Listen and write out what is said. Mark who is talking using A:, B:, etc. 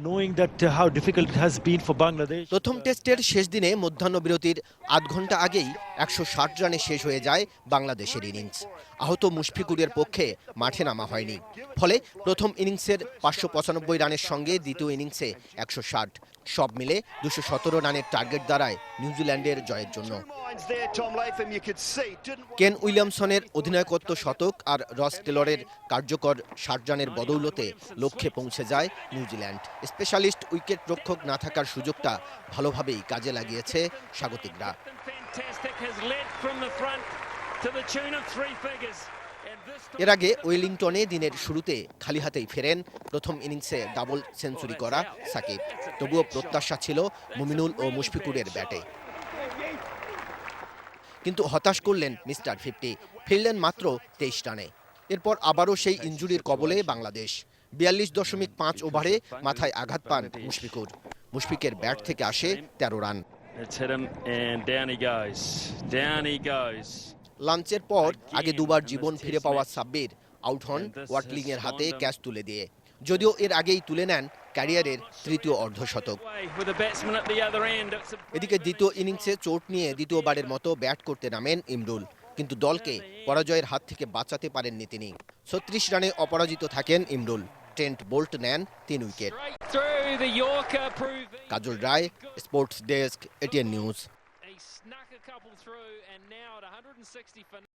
A: knowing that how difficult it has been for Bangladesh.
B: প্রথম টেস্টের শেষ দিনে মধ্যাহ্নবিরতির আধ ঘন্টা আগেই ১৬০ রানে শেষ হয়ে যায় বাংলাদেশের ইনিংস। আহত মুশফিকুরের পক্ষে মাঠে নামা হয়নি। ফলে প্রথম ইনিংসের ৫৯৫ রানের সঙ্গে দ্বিতীয় ইনিংসে ১৬০, সব মিলে ২১৭ রানের টার্গেট দাঁড়ায় নিউজিল্যান্ডের জয়ের জন্য। কেন উইলিয়ামসনের অধিনায়কত্ব শতক আর রস টেলরের কার্যকর ৬০ রানের বদৌলতে লক্ষ্যে পৌঁছে যায় নিউজিল্যান্ড। স্পেশালিস্ট উইকেট রক্ষক না থাকার সুযোগটা ভালোভাবেই কাজে লাগিয়েছে স্বাগতিকরা। এর আগে ওয়েলিংটনে দিনের শুরুতে খালি হাতেই ফেরেন প্রথম ইনিংসে ডাবল সেঞ্চুরি করা সাকিব। তবুও প্রত্যাশা ছিল মুমিনুল ও মুশফিকুরের ব্যাটে, কিন্তু হতাশ করলেন মিস্টার 50। ফিরলেন মাত্র 23 রানে। এরপর আবারও সেই ইনজুরির কবলে বাংলাদেশ। ৪২.৫ ওভারে মাথায় আঘাত পান মুশফিকুর। মুশফিকের ব্যাট থেকে আসে 13 রান। লাঞ্চের পর আগে দুবার জীবন ফিরে পাওয়া সাব্বির আউট হন ওয়াটলিংয়ের হাতে ক্যাচ তুলে দিয়ে। যদিও এর আগেই তুলে নেন ক্যারিয়ারের তৃতীয় অর্ধশতক। এদিকে দ্বিতীয় ইনিংসে চোট নিয়ে দ্বিতীয়বারের মতো ব্যাট করতে নামেন ইমরুল, কিন্তু দলকে পরাজয়ের হাত থেকে বাঁচাতে পারেননি তিনি। ৩৬ রানে অপরাজিত থাকেন ইমরুল। ট্রেন্ট বোল্ট নেন ৩ উইকেট। কাজল রায়, স্পোর্টস ডেস্ক, এটিএন নিউজ।